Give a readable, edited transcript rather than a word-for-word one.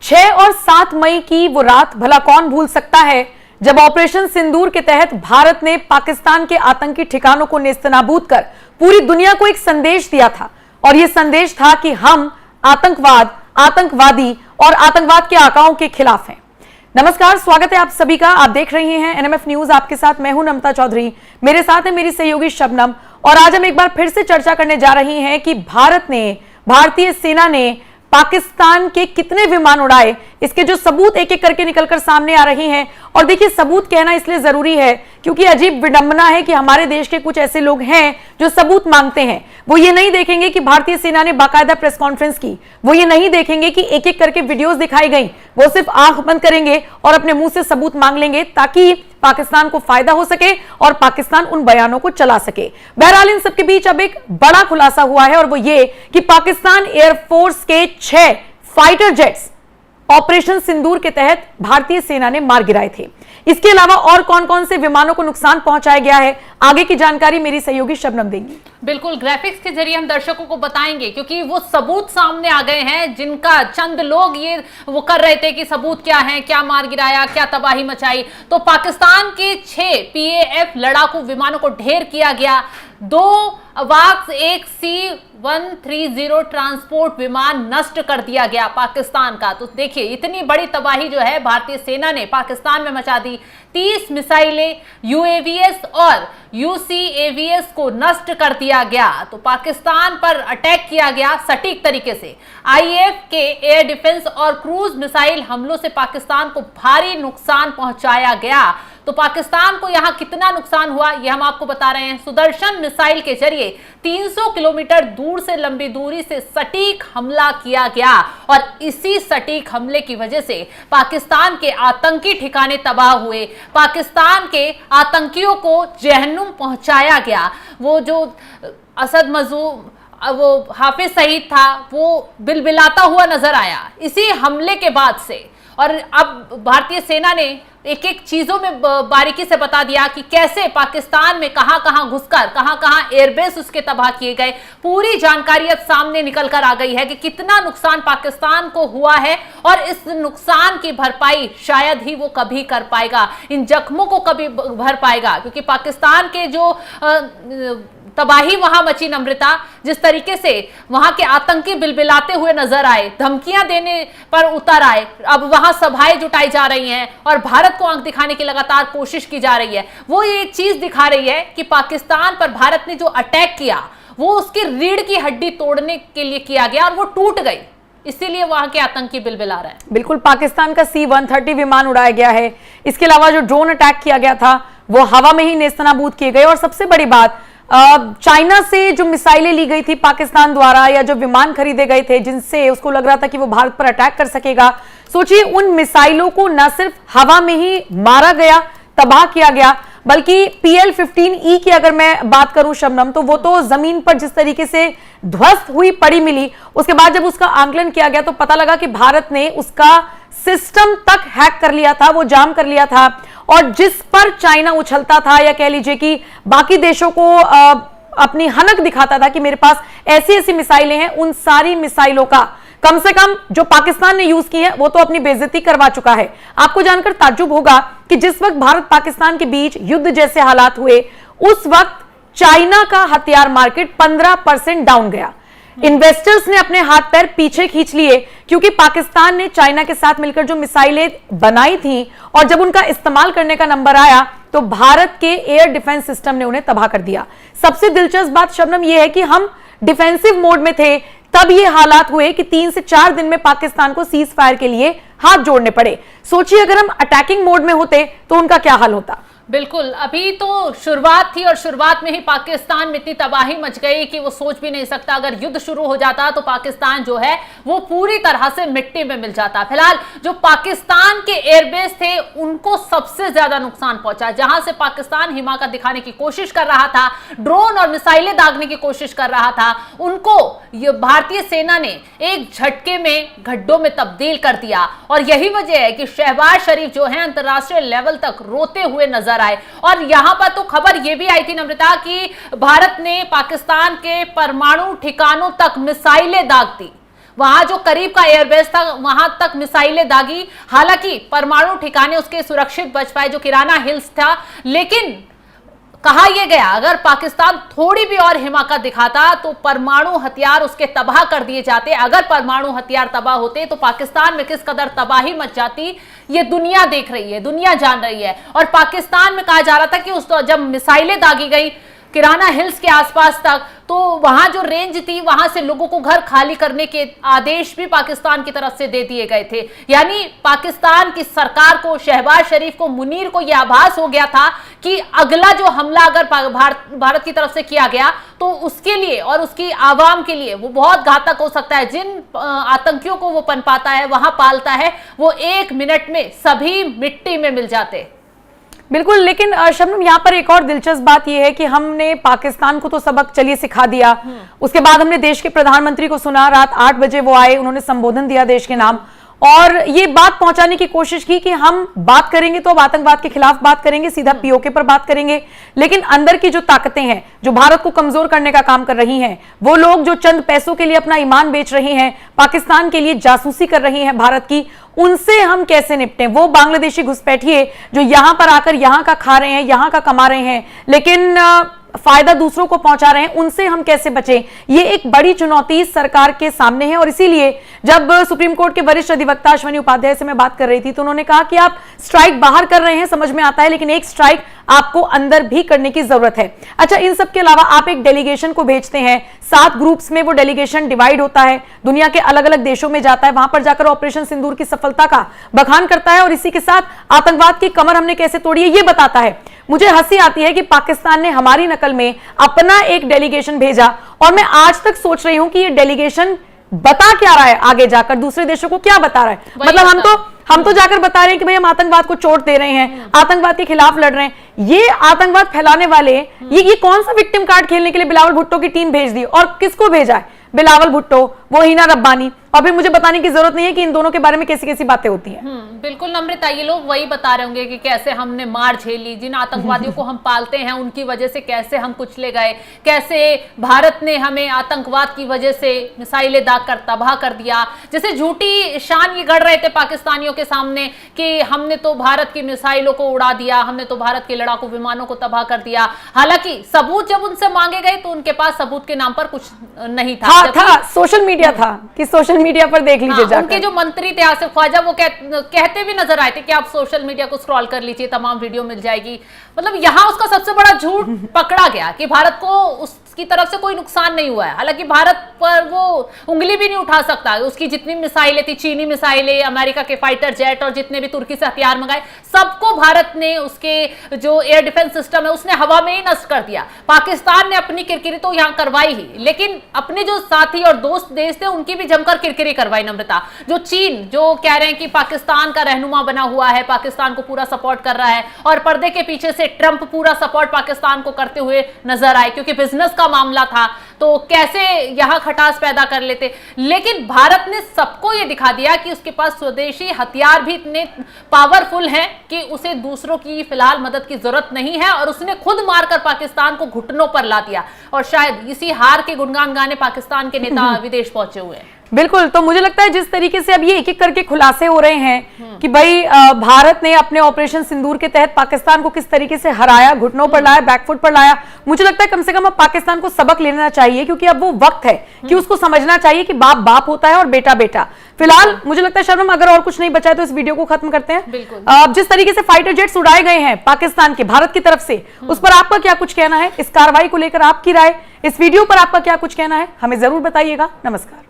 6 और 7 मई की वो रात भला कौन भूल सकता है, जब ऑपरेशन सिंदूर के तहत भारत ने पाकिस्तान के आतंकी ठिकानों को नेस्तनाबूद कर पूरी दुनिया को एक संदेश दिया था। और यह संदेश था कि हम आतंकवाद, आतंकवादी और आतंकवाद के आकाओं के खिलाफ हैं। नमस्कार, स्वागत है आप सभी का। आप देख रहे हैं एनएमएफ न्यूज। आपके साथ मैं हूं नमता चौधरी, मेरे साथ है मेरी सहयोगी शबनम। और आज हम एक बार फिर से चर्चा करने जा रहे हैं कि भारतीय सेना ने पाकिस्तान के कितने विमान उड़ाए, इसके जो सबूत एक एक करके निकलकर सामने आ रहे हैं। और देखिए, सबूत कहना इसलिए जरूरी है क्योंकि अजीब विडंबना है कि हमारे देश के कुछ ऐसे लोग हैं जो सबूत मांगते हैं। वो ये नहीं देखेंगे कि भारतीय सेना ने बाकायदा प्रेस कॉन्फ्रेंस की, वो ये नहीं देखेंगे कि एक एक करके वीडियोस दिखाई गई। वो सिर्फ आंख बंद करेंगे और अपने मुंह से सबूत मांग लेंगे ताकि पाकिस्तान को फायदा हो सके और पाकिस्तान उन बयानों को चला सके। बहरहाल इन सबके बीच अब एक बड़ा खुलासा हुआ है और वो ये कि पाकिस्तान एयरफोर्स के 6 फाइटर जेट्स ऑपरेशन सिंदूर के तहत भारतीय सेना ने मार गिराए थे। इसके अलावा और कौन कौन से विमानों को नुकसान पहुंचाया गया है, आगे की जानकारी मेरी सहयोगी शबनम देंगी। बिल्कुल, ग्राफिक्स के जरिए हम दर्शकों को बताएंगे क्योंकि वो सबूत सामने आ गए हैं जिनका चंद लोग ये वो कर रहे थे कि सबूत क्या है, क्या मार गिराया, क्या तबाही मचाई। तो पाकिस्तान के 6 PAF लड़ाकू विमानों को ढेर किया गया। 2 अवाक्स, एक C-130 ट्रांसपोर्ट विमान नष्ट कर दिया गया पाकिस्तान का। तो देखिए, इतनी बड़ी तबाही जो है भारतीय सेना ने पाकिस्तान में मचा दी। 30 मिसाइलें, UAVs और UCAVs को नष्ट कर दिया गया। तो पाकिस्तान पर अटैक किया गया सटीक तरीके से। IAF के एयर डिफेंस और क्रूज मिसाइल हमलों से पाकिस्तान को भारी नुकसान पहुंचाया गया। तो पाकिस्तान को यहां कितना नुकसान हुआ यह हम आपको बता रहे हैं। सुदर्शन मिसाइल के जरिए 300 किलोमीटर दूर से लंबी दूरी से सटीक हमला किया गया और इसी सटीक हमले की वजह से पाकिस्तान के आतंकी ठिकाने तबाह हुए, पाकिस्तान के आतंकियों को जहन्नुम पहुंचाया गया। वो जो असद मजूम, वो हाफिज सईद था, वो बिलबिलाता हुआ नजर आया इसी हमले के बाद से। और अब भारतीय सेना ने एक एक चीजों में बारीकी से बता दिया कि कैसे पाकिस्तान में कहां घुसकर कहां एयरबेस उसके तबाह किए गए। पूरी जानकारी अब सामने निकल कर आ गई है कि कितना नुकसान पाकिस्तान को हुआ है और इस नुकसान की भरपाई शायद ही वो कभी कर पाएगा, इन जख्मों को कभी भर पाएगा। क्योंकि पाकिस्तान के जो तबाही वहां मची नम्रता, जिस तरीके से वहां के आतंकी बिलबिलाते हुए नजर आए, धमकियां देने पर उतर आए, अब वहां सभाएं जुटाई जा रही हैं और भारत को आंख दिखाने की लगातार कोशिश की जा रही है। वो ये चीज दिखा रही है कि पाकिस्तान पर भारत ने जो अटैक किया वो उसकी रीढ़ की हड्डी तोड़ने के लिए किया गया और वो टूट गई, इसीलिए वहां के आतंकी बिलबिला रहे हैं। बिल्कुल, पाकिस्तान का C-130 विमान उड़ाया गया है। इसके अलावा जो ड्रोन अटैक किया गया था वो हवा में ही नेस्तनाबूद किए गए। और सबसे बड़ी बात, चाइना से जो मिसाइलें ली गई थी पाकिस्तान द्वारा, या जो विमान खरीदे गए थे जिनसे उसको लग रहा था कि वो भारत पर अटैक कर सकेगा, सोचिए उन मिसाइलों को न सिर्फ हवा में ही मारा गया, तबाह किया गया, बल्कि PL-15E की अगर मैं बात करूं शबनम, तो वो तो जमीन पर जिस तरीके से ध्वस्त हुई पड़ी मिली, उसके बाद जब उसका आंकलन किया गया तो पता लगा कि भारत ने उसका सिस्टम तक हैक कर लिया था, वो जाम कर लिया था। और जिस पर चाइना उछलता था, या कह लीजिए कि बाकी देशों को अपनी हनक दिखाता था कि मेरे पास ऐसी ऐसी मिसाइलें हैं, उन सारी मिसाइलों का कम से कम जो पाकिस्तान ने यूज की है वो तो अपनी बेइज्जती करवा चुका है। आपको जानकर ताज्जुब होगा कि जिस वक्त भारत पाकिस्तान के बीच युद्ध जैसे हालात हुए, उस वक्त चाइना का हथियार मार्केट 15% डाउन गया। इन्वेस्टर्स ने अपने हाथ पैर पीछे खींच लिए क्योंकि पाकिस्तान ने चाइना के साथ मिलकर जो मिसाइलें बनाई थी और जब उनका इस्तेमाल करने का नंबर आया तो भारत के एयर डिफेंस सिस्टम ने उन्हें तबाह कर दिया। सबसे दिलचस्प बात शबनम यह है कि हम डिफेंसिव मोड में थे, तब ये हालात हुए कि 3 से 4 दिन में पाकिस्तान को सीज फायर के लिए हाथ जोड़ने पड़े। सोचिए अगर हम अटैकिंग मोड में होते तो उनका क्या हाल होता। बिल्कुल, अभी तो शुरुआत थी और शुरुआत में ही पाकिस्तान में इतनी तबाही मच गई कि वो सोच भी नहीं सकता। अगर युद्ध शुरू हो जाता तो पाकिस्तान जो है वो पूरी तरह से मिट्टी में मिल जाता। फिलहाल जो पाकिस्तान के एयरबेस थे उनको सबसे ज्यादा नुकसान पहुंचा, जहां से पाकिस्तान हिमाकत दिखाने की कोशिश कर रहा था, ड्रोन और मिसाइलें दागने की कोशिश कर रहा था, उनको भारतीय सेना ने एक झटके में गड्ढों में तब्दील कर दिया। और यही वजह है कि शहबाज शरीफ जो है अंतर्राष्ट्रीय लेवल तक रोते हुए नजर आए। और यहां पर तो खबर यह भी आई थी नम्रता कि भारत ने पाकिस्तान के परमाणु ठिकानों तक मिसाइलें दाग दी। वहां जो करीब का एयरबेस था वहां तक मिसाइलें दागी। हालांकि परमाणु ठिकाने उसके सुरक्षित बच पाए, जो किराना हिल्स था। लेकिन कहा यह गया अगर पाकिस्तान थोड़ी भी और हिमाकत दिखाता तो परमाणु हथियार उसके तबाह कर दिए जाते। अगर परमाणु हथियार तबाह होते तो पाकिस्तान में किस कदर तबाही मच जाती ये दुनिया देख रही है, दुनिया जान रही है। और पाकिस्तान में कहा जा रहा था कि उस जब मिसाइलें दागी गई किराना हिल्स के आसपास तक, तो वहां जो रेंज थी वहां से लोगों को घर खाली करने के आदेश भी पाकिस्तान की तरफ से दे दिए गए थे। यानी पाकिस्तान की सरकार को, शहबाज शरीफ को, मुनीर को यह आभास हो गया था कि अगला जो हमला अगर भारत की तरफ से किया गया तो उसके लिए और उसकी आवाम के लिए वो बहुत घातक हो सकता है। जिन आतंकियों को वो पनपाता है, वहां पालता है, वो 1 मिनट में सभी मिट्टी में मिल जाते। बिल्कुल, लेकिन शबनम यहाँ पर एक और दिलचस्प बात यह है कि हमने पाकिस्तान को तो सबक चलिए सिखा दिया। उसके बाद हमने देश के प्रधानमंत्री को सुना, रात 8 बजे वो आए, उन्होंने संबोधन दिया देश के नाम और ये बात पहुंचाने की कोशिश की कि हम बात करेंगे तो अब आतंकवाद के खिलाफ बात करेंगे, सीधा पीओके पर बात करेंगे। लेकिन अंदर की जो ताकतें हैं जो भारत को कमजोर करने का काम कर रही हैं, वो लोग जो चंद पैसों के लिए अपना ईमान बेच रहे हैं, पाकिस्तान के लिए जासूसी कर रही हैं भारत की, उनसे हम कैसे निपटें। वो बांग्लादेशी घुसपैठिए जो यहां पर आकर यहां का खा रहे हैं, यहां का कमा रहे हैं, लेकिन फायदा दूसरों को पहुंचा रहे हैं, उनसे हम कैसे बचें, ये एक बड़ी चुनौती सरकार के सामने है। और इसीलिए जब सुप्रीम कोर्ट के वरिष्ठ अधिवक्ता अश्विनी उपाध्याय से मैं बात कर रही थी तो उन्होंने कहा कि आप स्ट्राइक बाहर कर रहे हैं, समझ में आता है, लेकिन एक स्ट्राइक आपको अंदर भी करने की जरूरत है। अच्छा, इन सब के अलावा आप एक डेलीगेशन को भेजते हैं, 7 ग्रुप्स में वो डेलीगेशन डिवाइड होता है, दुनिया के अलग अलग देशों में जाता है, वहां पर जाकर ऑपरेशन सिंदूर की सफलता का बखान करता है और इसी के साथ आतंकवाद की कमर हमने कैसे तोड़ी है ये बताता है। मुझे हंसी आती है कि पाकिस्तान ने हमारी नकल में अपना एक डेलीगेशन भेजा और मैं आज तक सोच रही हूं कि ये डेलीगेशन बता क्या रहा है, आगे जाकर दूसरे देशों को क्या बता रहा है। मतलब हम तो जाकर बता रहे हैं कि भाई हम आतंकवाद को चोट दे रहे हैं, आतंकवाद के खिलाफ लड़ रहे हैं। ये आतंकवाद फैलाने वाले ये कौन सा विक्टिम कार्ड खेलने के लिए बिलावल भुट्टो की टीम भेज दी और किसको भेजा है? बिलावल भुट्टो, वो हिना रब्बानी, और फिर मुझे बताने की जरूरत नहीं है कि इन दोनों के बारे में कैसी कैसी बातें होती हैं। बिल्कुल नम्रता, ये लोग वही बता रहे होंगे कि कैसे हमने मार झेली, जिन आतंकवादियों को हम पालते हैं उनकी वजह से कैसे हम कुचले गए, कैसे भारत ने हमें आतंकवाद की वजह से मिसाइलें दागकर तबाह कर दिया। जैसे झूठी शान ये गढ़ रहे थे पाकिस्तानियों के सामने कि हमने तो भारत की मिसाइलों को उड़ा दिया, हमने तो भारत के लड़ाकू विमानों को तबाह कर दिया। हालांकि सबूत जब उनसे मांगे गए तो उनके पास सबूत के नाम पर कुछ नहीं था। सोशल मीडिया था कि सोशल मीडिया पर देख लीजिए जाकर। उनके जो मंत्री थे आसिफ ख्वाजा, वो कहते भी नजर आए थे कि आप सोशल मीडिया को स्क्रॉल कर लीजिए, तमाम वीडियो मिल जाएगी। मतलब यहां उसका सबसे बड़ा झूठ पकड़ा गया कि भारत को उसकी तरफ से कोई नुकसान नहीं हुआ है। हालांकि भारत पर वो उंगली भी नहीं उठा सकता। उसकी जितनी मिसाइलें थी, चीनी मिसाइलें, अमेरिका के फाइटर जेट और जितने भी तुर्की से हथियार मंगाए, सबको भारत ने, उसके जो एयर डिफेंस सिस्टम है उसने हवा में ही नष्ट कर दिया। पाकिस्तान ने अपनी किरकिरी तो यहां करवाई ही, लेकिन अपने जो साथी और दोस्त देश थे उनकी भी जमकर किरकिरी करवाई नम्रता। जो चीन, जो कह रहे हैं कि पाकिस्तान का रहनुमा बना हुआ है, पाकिस्तान को पूरा सपोर्ट कर रहा है, और पर्दे के पीछे से ट्रंप पूरा सपोर्ट पाकिस्तान को करते हुए नजर आए क्योंकि बिजनेस का मामला था, तो कैसे यहां खटास पैदा कर लेते। लेकिन भारत ने सबको यह दिखा दिया कि उसके पास स्वदेशी हथियार भी इतने पावरफुल हैं कि उसे दूसरों की फिलहाल मदद की जरूरत नहीं है, और उसने खुद मारकर पाकिस्तान को घुटनों पर ला दिया। और शायद इसी हार के गुणगान गाने पाकिस्तान के नेता विदेश पहुंचे हुए हैं। बिल्कुल, तो मुझे लगता है जिस तरीके से अब ये एक एक करके खुलासे हो रहे हैं कि भाई भारत ने अपने ऑपरेशन सिंदूर के तहत पाकिस्तान को किस तरीके से हराया, घुटनों पर लाया, बैकफुट पर लाया, मुझे लगता है कम से कम अब पाकिस्तान को सबक लेना चाहिए, क्योंकि अब वो वक्त है कि उसको समझना चाहिए कि बाप बाप होता है और बेटा बेटा। फिलहाल मुझे लगता है शबनम, अगर और कुछ नहीं बचा है तो इस वीडियो को खत्म करते हैं। जिस तरीके से फाइटर जेट्स उड़ाए गए हैं पाकिस्तान के, भारत की तरफ से, उस पर आपका क्या कुछ कहना है? इस कार्रवाई को लेकर आपकी राय, इस वीडियो पर आपका क्या कुछ कहना है? हमें जरूर बताइएगा। नमस्कार।